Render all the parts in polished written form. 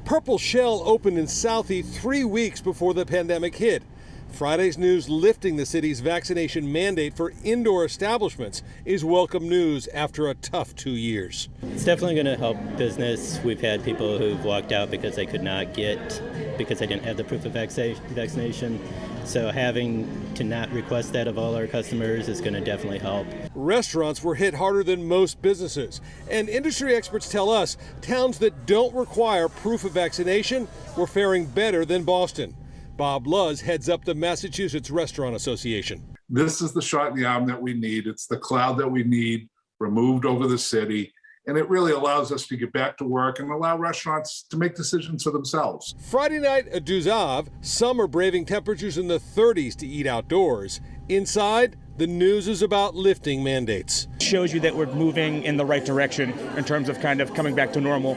Purple Shell opened in Southie 3 weeks before the pandemic hit. Friday's news lifting the city's vaccination mandate for indoor establishments is welcome news after a tough 2 years. It's definitely going to help business. We've had people who've walked out because they didn't have the proof of vaccination. So having to not request that of all our customers is going to definitely help. Restaurants were hit harder than most businesses, and industry experts tell us towns that don't require proof of vaccination were faring better than Boston. Bob Luz heads up the Massachusetts Restaurant Association. This is the shot in the arm that we need. It's the cloud that we need removed over the city. And it really allows us to get back to work and allow restaurants to make decisions for themselves. Friday night at Duzav, some are braving temperatures in the 30s to eat outdoors. Inside, the news is about lifting mandates. Shows you that we're moving in the right direction in terms of kind of coming back to normal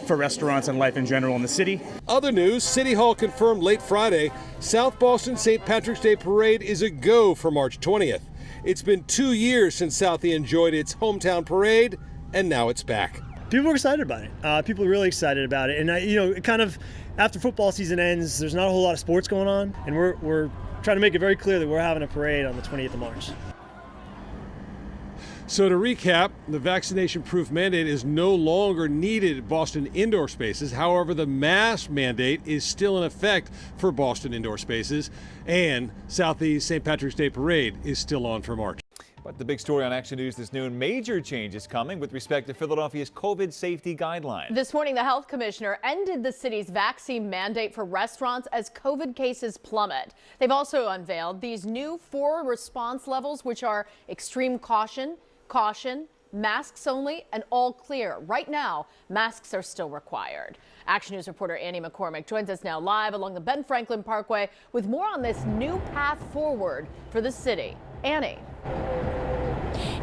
for restaurants and life in general in the city. Other news, City Hall confirmed late Friday, South Boston St. Patrick's Day Parade is a go for March 20th. It's been 2 years since Southie enjoyed its hometown parade, and now it's back. People are excited about it. People are really excited about it. And, kind of after football season ends, there's not a whole lot of sports going on. And we're trying to make it very clear that we're having a parade on the 20th of March. So to recap, the vaccination-proof mandate is no longer needed at Boston indoor spaces. However, the mask mandate is still in effect for Boston indoor spaces. And Southeast St. Patrick's Day Parade is still on for March. But the big story on Action News this noon, major changes coming with respect to Philadelphia's COVID safety guidelines. This morning, the health commissioner ended the city's vaccine mandate for restaurants as COVID cases plummet. They've also unveiled these new 4 response levels, which are extreme caution, masks only, and all clear. Right now, masks are still required. Action News reporter Annie McCormick joins us now live along the Ben Franklin Parkway with more on this new path forward for the city. Annie.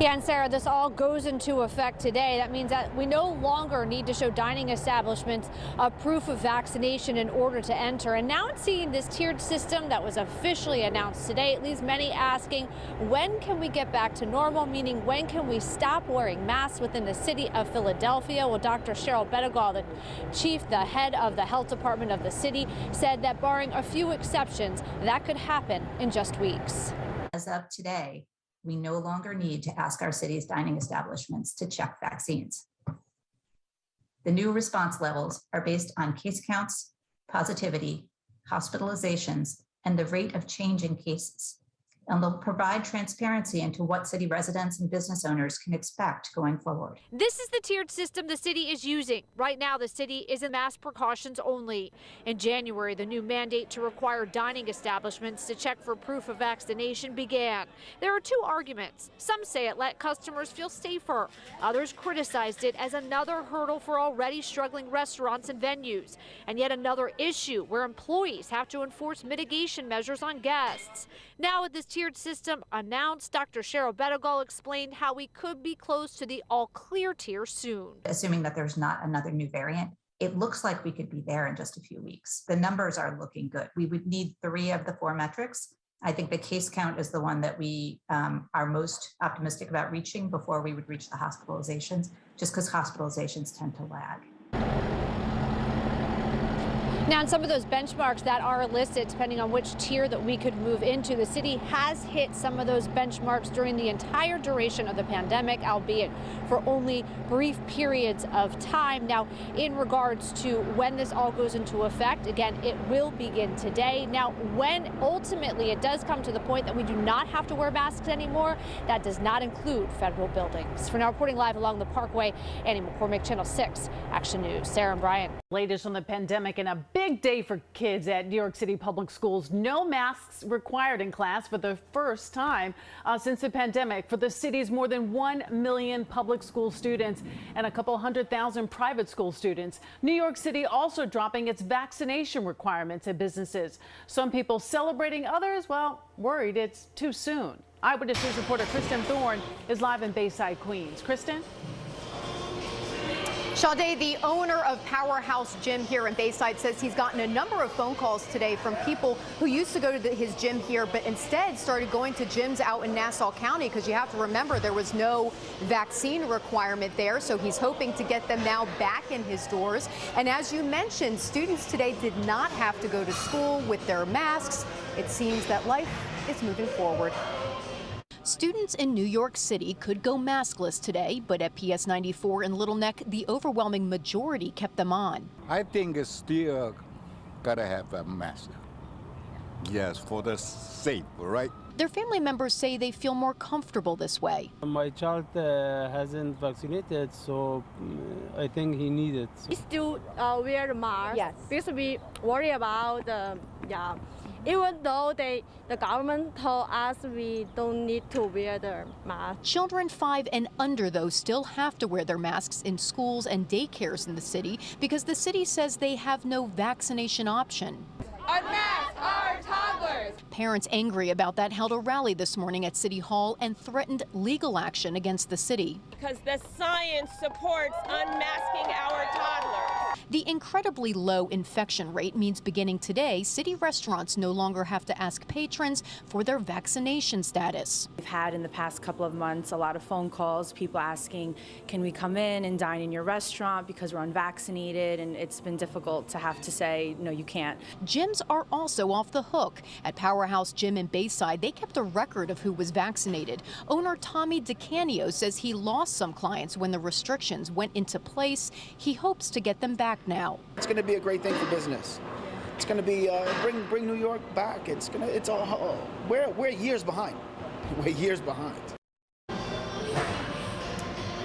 Yeah, and Sarah, this all goes into effect today. That means that we no longer need to show dining establishments a proof of vaccination in order to enter. And now it's seeing this tiered system that was officially announced today. It leaves many asking, when can we get back to normal? Meaning, when can we stop wearing masks within the city of Philadelphia? Well, Dr. Cheryl Bedegal, the head of the health department of the city, said that barring a few exceptions, that could happen in just weeks. As of today, we no longer need to ask our city's dining establishments to check vaccines. The new response levels are based on case counts, positivity, hospitalizations, and the rate of change in cases. And they'll provide transparency into what city residents and business owners can expect going forward. This is the tiered system the city is using. Right now, the city is in mask precautions only. In January, the new mandate to require dining establishments to check for proof of vaccination began. There are 2 arguments. Some say it let customers feel safer. Others criticized it as another hurdle for already struggling restaurants and venues. And yet another issue where employees have to enforce mitigation measures on guests. Now with this tiered system announced, Dr. Cheryl Bedegal explained how we could be close to the all-clear tier soon. Assuming that there's not another new variant, it looks like we could be there in just a few weeks. The numbers are looking good. We would need 3 of the 4 metrics. I think the case count is the one that we are most optimistic about reaching before we would reach the hospitalizations, just because hospitalizations tend to lag. Now, in some of those benchmarks that are listed, depending on which tier that we could move into, the city has hit some of those benchmarks during the entire duration of the pandemic, albeit for only brief periods of time. Now, in regards to when this all goes into effect, again, it will begin today. Now, when ultimately it does come to the point that we do not have to wear masks anymore, that does not include federal buildings. For now, reporting live along the Parkway, Annie McCormick, Channel 6, Action News. Sarah and Brian. Latest on the pandemic and a big day for kids at New York City public schools. No masks required in class for the first time since the pandemic for the city's more than 1 million public school students and a couple 100,000 private school students. New York City also dropping its vaccination requirements at businesses. Some people celebrating, others, well, worried it's too soon. Eyewitness News reporter Kristen Thorne is live in Bayside, Queens. Kristen? Sade, the owner of Powerhouse Gym here in Bayside, says he's gotten a number of phone calls today from people who used to go to his gym here, but instead started going to gyms out in Nassau County, because you have to remember there was no vaccine requirement there. So he's hoping to get them now back in his doors. And as you mentioned, students today did not have to go to school with their masks. It seems that life is moving forward. Students in New York City could go maskless today, but at PS 94 in Little Neck, the overwhelming majority kept them on. I think it's still gotta have a mask. Yes, for the safe, right? Their family members say they feel more comfortable this way. My child hasn't vaccinated, so I think he needs it. We still wear the mask. Yes. Because we worry about even though the government told us we don't need to wear the mask. Children 5 and under, though, still have to wear their masks in schools and daycares in the city because the city says they have no vaccination option. Unmask our toddlers. Parents angry about that held a rally this morning at City Hall and threatened legal action against the city. Because the science supports unmasking our toddlers. The incredibly low infection rate means beginning today, city restaurants no longer have to ask patrons for their vaccination status. We've had in the past couple of months a lot of phone calls, people asking, can we come in and dine in your restaurant because we're unvaccinated, and it's been difficult to have to say, no, you can't. Gyms are also off the hook. At Powerhouse Gym in Bayside, they kept a record of who was vaccinated. Owner Tommy DeCanio says he lost some clients when the restrictions went into place. He hopes to get them back now. It's going to be a great thing for business. It's going to be bring New York back. We're years behind. We're years behind.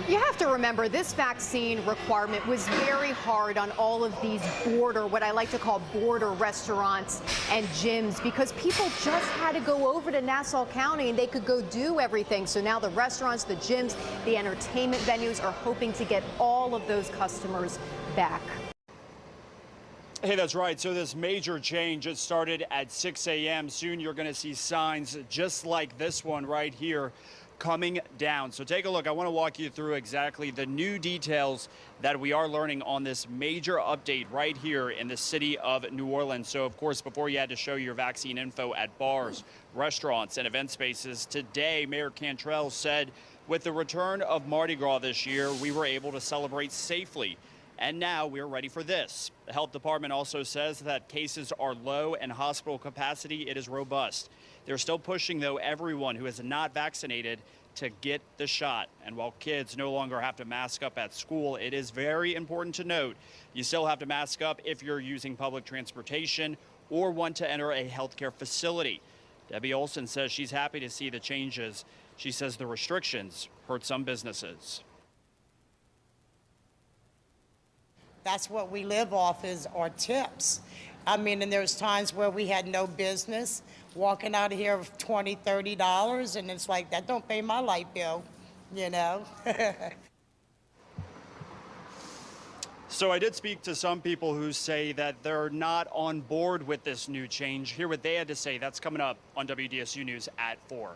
You have to remember this vaccine requirement was very hard on all of these what I like to call border restaurants and gyms, because people just had to go over to Nassau County and they could go do everything. So now the restaurants, the gyms, the entertainment venues are hoping to get all of those customers back. Hey, that's right. So this major change, it started at 6 a.m. Soon you're going to see signs just like this one right here coming down. So take a look. I want to walk you through exactly the new details that we are learning on this major update right here in the city of New Orleans. So of course, before you had to show your vaccine info at bars, restaurants, and event spaces, today Mayor Cantrell said with the return of Mardi Gras this year, we were able to celebrate safely. And now we're ready for this. The health department also says that cases are low and hospital capacity, it is robust. They're still pushing, though, everyone who is not vaccinated to get the shot. And while kids no longer have to mask up at school, it is very important to note you still have to mask up if you're using public transportation or want to enter a healthcare facility. Debbie Olson says she's happy to see the changes. She says the restrictions hurt some businesses. That's what we live off is our tips. I mean, and there's times where we had no business walking out of here with $20, $30, and it's like, that don't pay my light bill, you know? So I did speak to some people who say that they're not on board with this new change. Hear what they had to say. That's coming up on WDSU News at 4.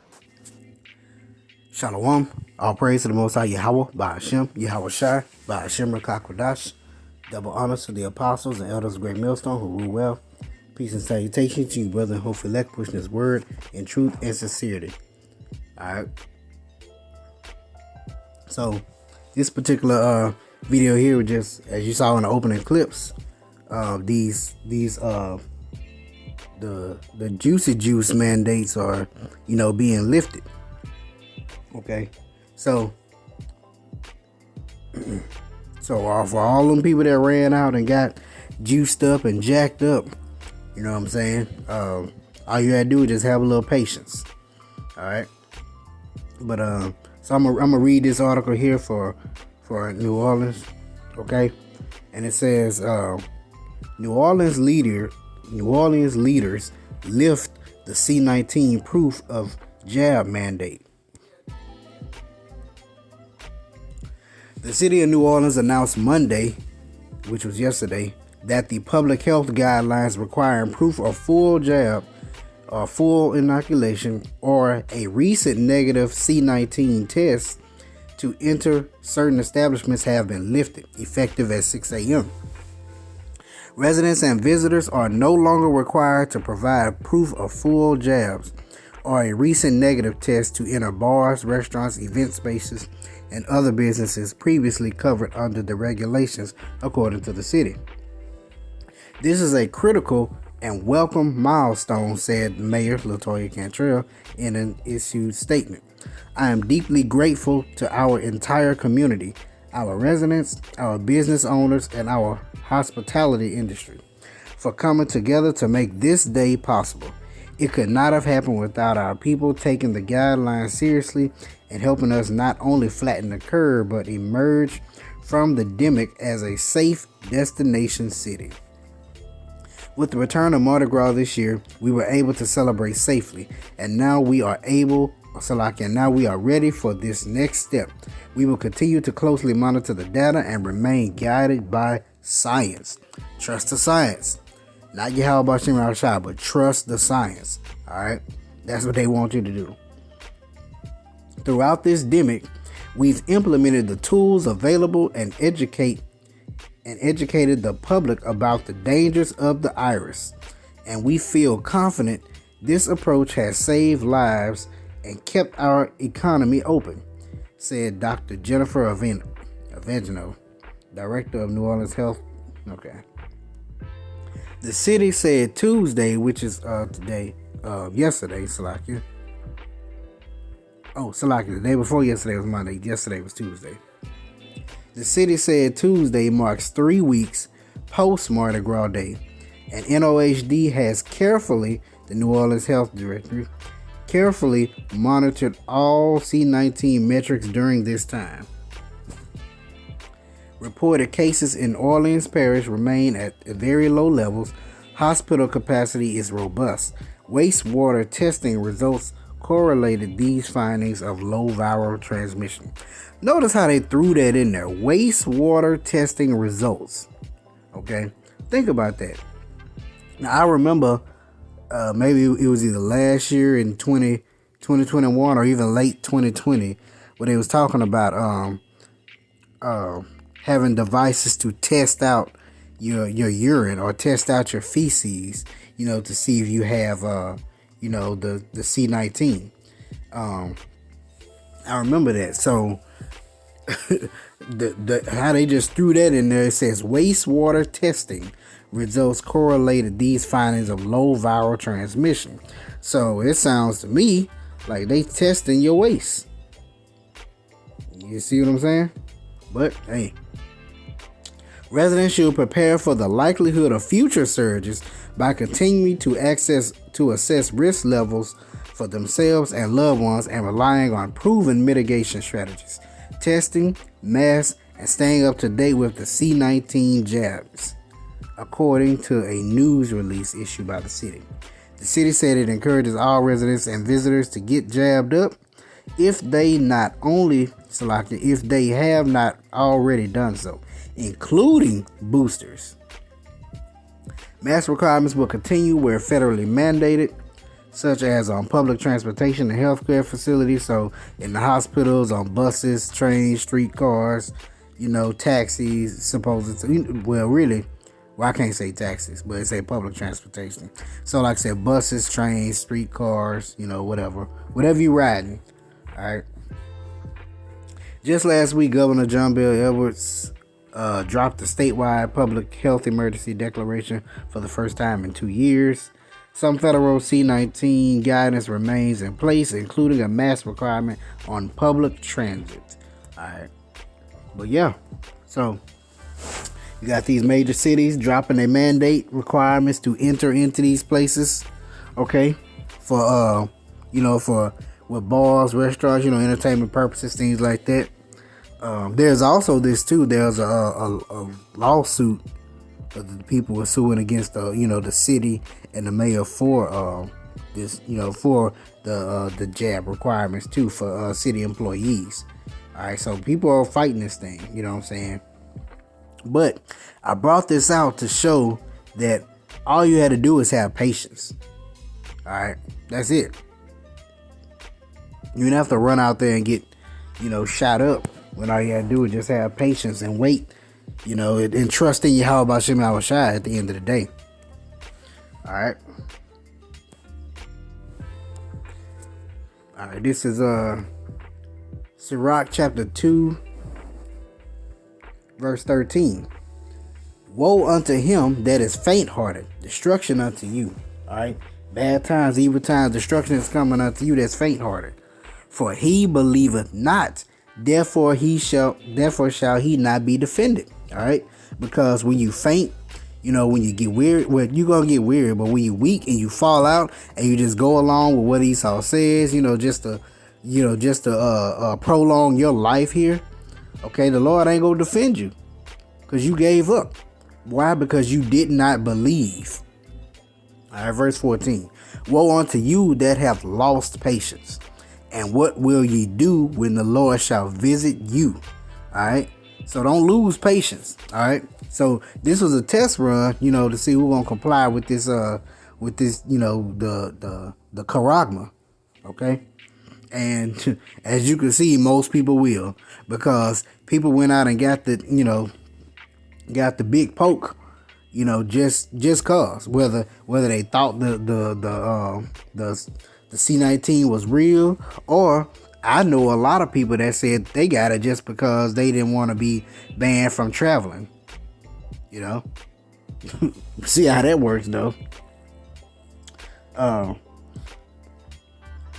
Shalom. All praise to the Most High Yahweh, Ba'ashem, Yahweh Shai, Ba'ashem Rakakwadash. Double honors to the apostles and elders of Great Millstone who rule well. Peace and salutation to you, brother and hope elect, pushing his word in truth and sincerity. Alright. So, this particular video here, just as you saw in the opening clips, the juicy juice mandates are, being lifted. Okay. So for all them people that ran out and got juiced up and jacked up, you know what I'm saying? All you gotta do is just have a little patience. All right. But so I'm gonna read this article here for New Orleans, okay? And it says New Orleans leaders lift the C-19 proof of jab mandate. The city of New Orleans announced Monday, which was yesterday, that the public health guidelines requiring proof of full jab or full inoculation or a recent negative C-19 test to enter certain establishments have been lifted, effective at 6 a.m. Residents and visitors are no longer required to provide proof of full jabs or a recent negative test to enter bars, restaurants, event spaces, and other businesses previously covered under the regulations, according to the city. This is a critical and welcome milestone, said Mayor LaToya Cantrell in an issued statement. I am deeply grateful to our entire community, our residents, our business owners, and our hospitality industry for coming together to make this day possible. It could not have happened without our people taking the guidelines seriously and helping us not only flatten the curve, but emerge from the endemic as a safe destination city. With the return of Mardi Gras this year, we were able to celebrate safely, and now we are ready for this next step. We will continue to closely monitor the data and remain guided by science. Trust the science. Not Yahweh Bashim Rashad, but trust the science. Alright? That's what they want you to do. Throughout this demic, we've implemented the tools available and educated the public about the dangers of the virus. And we feel confident this approach has saved lives and kept our economy open, said Dr. Jennifer Avegno, Director of New Orleans Health. Okay. The city said Tuesday, which is yesterday, Salakia. Oh, Salakia, the day before yesterday was Monday. Yesterday was Tuesday. The city said Tuesday marks 3 weeks post Mardi Gras Day, and NOHD has the New Orleans Health Director, carefully monitored all C-19 metrics during this time. Reported cases in Orleans Parish remain at very low levels. Hospital capacity is robust. Wastewater testing results correlated these findings of low viral transmission. Notice how they threw that in there. Wastewater testing results. Okay? Think about that. Now, I remember maybe it was either last year in 2021 or even late 2020 where they was talking about having devices to test out your urine or test out your feces, to see if you have the C-19. I remember that. So how they just threw that in there, it says wastewater testing results correlated these findings of low viral transmission. So it sounds to me like they testing your waste. You see what I'm saying? But hey, residents should prepare for the likelihood of future surges by continuing to assess risk levels for themselves and loved ones and relying on proven mitigation strategies, testing, masks, and staying up to date with the C-19 jabs, according to a news release issued by the city. The city said it encourages all residents and visitors to get jabbed up if they have not already done so, including boosters. Mask requirements will continue where federally mandated, such as on public transportation and healthcare facilities, so in the hospitals, on buses, trains, streetcars, taxis, I can't say taxis, but it's a public transportation. So like I said, buses, trains, streetcars, whatever you riding. All right. Just last week, Governor John Bel Edwards dropped the statewide public health emergency declaration for the first time in 2 years. Some federal C-19 guidance remains in place, including a mask requirement on public transit. All right. But yeah, so you got these major cities dropping their mandate requirements to enter into these places. Okay. For, with bars, restaurants, entertainment purposes, things like that. There's also this too. There's a lawsuit that the people are suing against the city and the mayor for this, for the jab requirements too for city employees. All right, so people are fighting this thing. You know what I'm saying? But I brought this out to show that all you had to do is have patience. All right, that's it. You didn't have to run out there and get shot up, when all you had to do is just have patience and wait, and trust in Yahweh Hashem Yahushua at the end of the day. All right. All right, this is Sirach chapter 2, verse 13. Woe unto him that is faint-hearted, destruction unto you. All right, bad times, evil times, destruction is coming unto you that's faint-hearted. For he believeth not, therefore shall he not be defended. All right, because when you faint, when you get weary, well, you're gonna get weary, but when you weak and you fall out and you just go along with what Esau says, just to prolong your life here, okay, the Lord ain't gonna defend you because you gave up. Why? Because you did not believe. All right, verse 14. Woe unto you that have lost patience, and what will ye do when the Lord shall visit you? All right, so don't lose patience. All right. So this was a test run, to see who's gonna comply with this, the charagma, okay? And as you can see, most people will, because people went out and got the big poke, just cause whether they thought the C-19 was real, or I know a lot of people that said they got it just because they didn't want to be banned from traveling. See how that works though.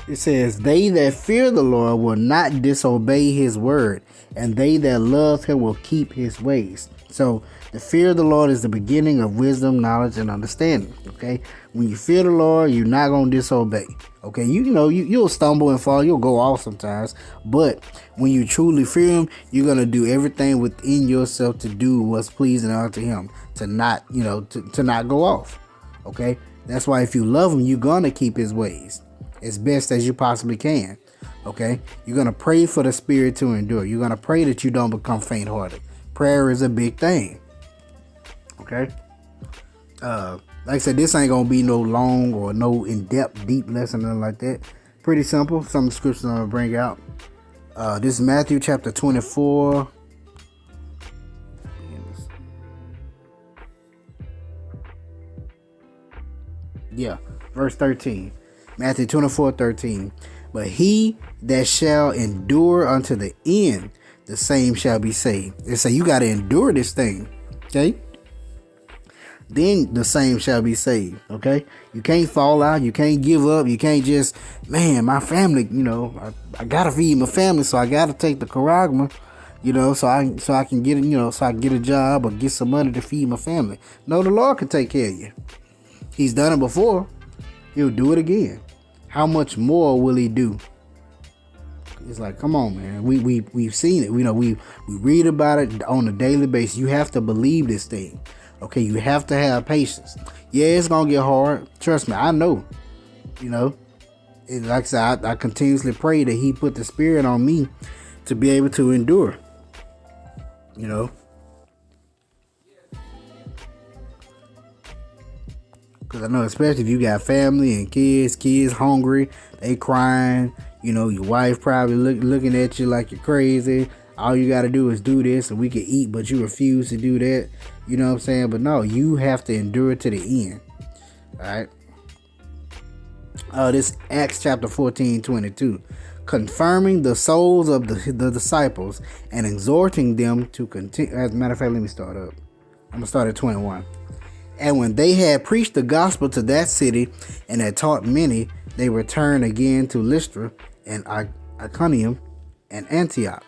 It says, they that fear the Lord will not disobey his word, and they that love him will keep his ways. So the fear of the Lord is the beginning of wisdom, knowledge, and understanding. Okay, when you fear the Lord, you're not gonna disobey. Okay, you'll stumble and fall, you'll go off sometimes, but when you truly fear him, you're gonna do everything within yourself to do what's pleasing unto him, to not to not go off. Okay, that's why if you love him, you're gonna keep his ways as best as you possibly can. Okay, you're gonna pray for the spirit to endure. You're gonna pray that you don't become faint-hearted. Prayer is a big thing. Okay, like I said, this ain't gonna be no long or no in-depth deep lesson, nothing like that. Pretty simple. Some of the scriptures I'm gonna bring out. This is Matthew chapter 24. Yeah, verse 13. Matthew 24:13. But he that shall endure unto the end, the same shall be saved. They say you got to endure this thing. Okay, then the same shall be saved. Okay, you can't fall out, you can't give up, you can't just, man, my family, I gotta feed my family, so I gotta take the charagma, so I can get it, so I can get a job or get some money to feed my family. No, the Lord can take care of you. He's done it before, he'll do it again. How much more will he do? It's like, come on, man. We've seen it. We read about it on a daily basis. You have to believe this thing. Okay, you have to have patience. Yeah, it's gonna get hard. Trust me, I know. And like I said, I continuously pray that he put the spirit on me to be able to endure. Because I know, especially if you got family and kids hungry, they crying, your wife probably looking at you like you're crazy. All you got to do is do this and we can eat, but you refuse to do that. You know what I'm saying? But no, you have to endure to the end. All right. This Acts chapter 14:22. Confirming the souls of the disciples and exhorting them to continue. As a matter of fact, let me start up. I'm going to start at 21. And when they had preached the gospel to that city and had taught many, they returned again to Lystra and Iconium and Antioch,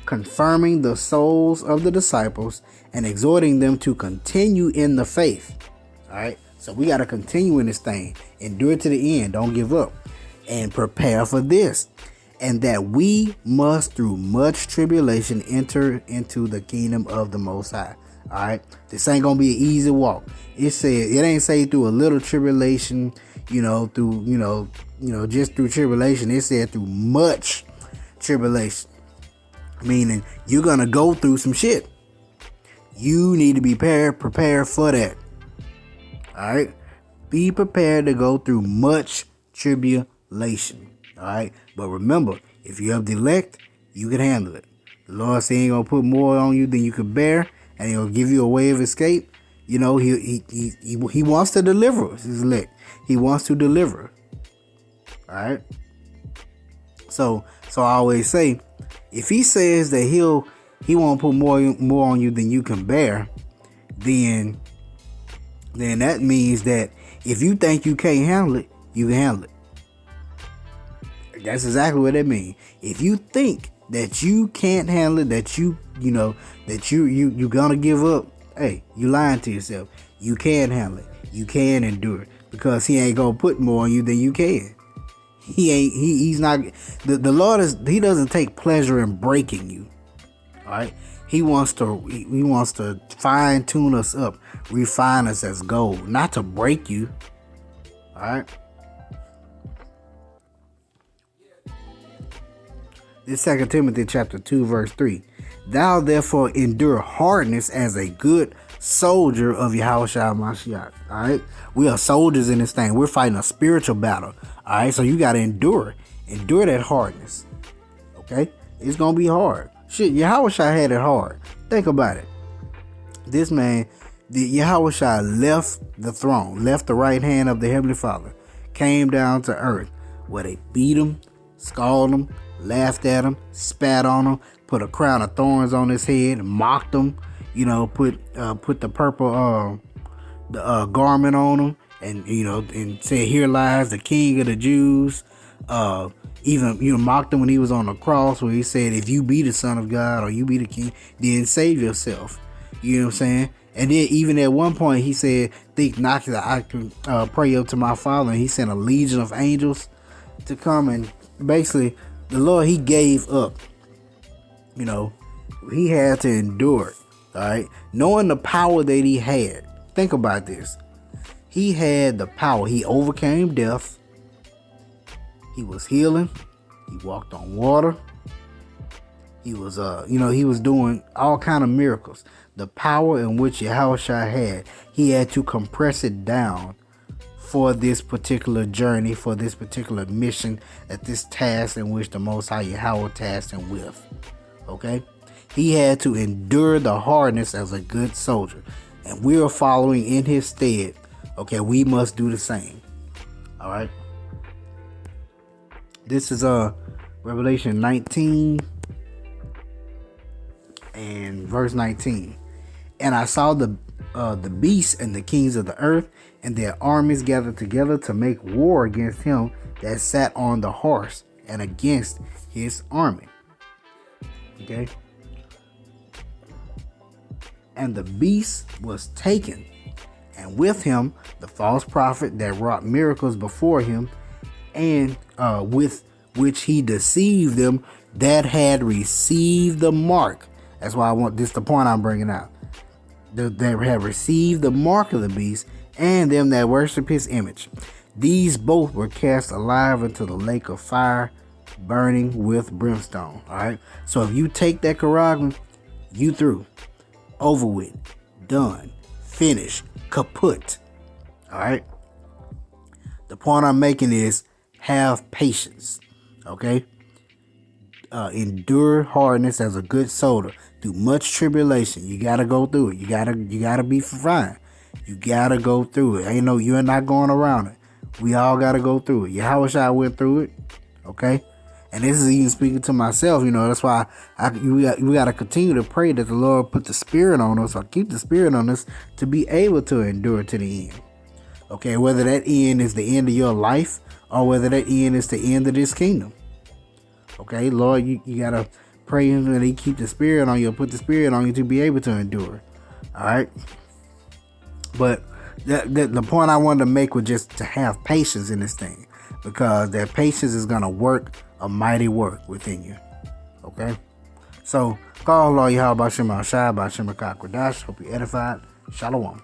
confirming the souls of the disciples and exhorting them to continue in the faith. All right. So we got to continue in this thing. Endure to the end. Don't give up. And prepare for this. And that we must through much tribulation enter into the kingdom of the Most High. All right, this ain't gonna be an easy walk. It ain't say through a little tribulation, through just through tribulation. It said through much tribulation, meaning you're gonna go through some shit. You need to be prepared for that. All right, be prepared to go through much tribulation. All right, but remember, if you're of the elect, you can handle it. The Lord said he ain't gonna put more on you than you can bear, and he'll give you a way of escape. You know, he wants to deliver us, his elect. He wants to deliver. All right. So I always say, if he says that he won't put more on you than you can bear, then that means that if you think you can't handle it, you can handle it. That's exactly what that means. If you think that you can't handle it, that you're gonna give up, hey, you lying to yourself. You can handle it. You can endure it, because he ain't gonna put more on you than you can. He's not. The Lord he doesn't take pleasure in breaking you. All right. He wants to fine tune us up, refine us as gold, not to break you. All right. This 2 Timothy chapter 2 verse 3. Thou therefore endure hardness as a good soldier of Yahushua Mashiach. All right. We are soldiers in this thing. We're fighting a spiritual battle. All right. So you got to endure that hardness. Okay. It's going to be hard. Shit, Yahushua had it hard. Think about it. This man, Yahushua left the throne, left the right hand of the Heavenly Father, came down to earth where they beat him, scalded him, laughed at him, spat on him, put a crown of thorns on his head, mocked him, put the purple garment on him, and said, "Here lies the King of the Jews." Even mocked him when he was on the cross, where he said, "If you be the Son of God or you be the King, then save yourself." You know what I'm saying? And then even at one point he said, "Think not that I can pray up to my Father." And he sent a legion of angels to come, and basically the Lord, he gave up. He had to endure it. All right, knowing the power that he had. Think about this. He had the power. He overcame death. He was healing. He walked on water. He was, he was doing all kind of miracles. The power in which Yahushua had, he had to compress it down for this particular journey, for this particular mission, at this task in which the Most High Yahweh tasked him with. Okay? He had to endure the hardness as a good soldier. And we are following in his stead. Okay, we must do the same. All right? This is Revelation 19 and verse 19. And I saw the beasts and the kings of the earth and their armies gathered together to make war against him that sat on the horse and against his army. Okay. And the beast was taken, and with him the false prophet that wrought miracles before him, and with which he deceived them that had received the mark. That's why this is the point I'm bringing out. That have received the mark of the beast, and them that worship his image. These both were cast alive into the lake of fire, burning with brimstone. All right. So if you take that Quran, you through, over with, done, finished, kaput. All right. The point I'm making is have patience. Okay. Endure hardness as a good soldier. Through much tribulation, you gotta go through it. You gotta be fine. You gotta go through it. You're not going around it. We all gotta go through it. Yahushua went through it. Okay. And this is even speaking to myself. That's why we gotta continue to pray that the Lord put the Spirit on us, or keep the Spirit on us, to be able to endure to the end. Okay. Whether that end is the end of your life, or whether that end is the end of this kingdom. Okay, Lord, you gotta pray that he keep the Spirit on you, put the Spirit on you to be able to endure. All right. But the point I wanted to make was just to have patience in this thing, because that patience is gonna work a mighty work within you. Okay. So call Lord Yahweh Bashem Al Shai Bashem Akakwadash. Hope you edified. Shalom.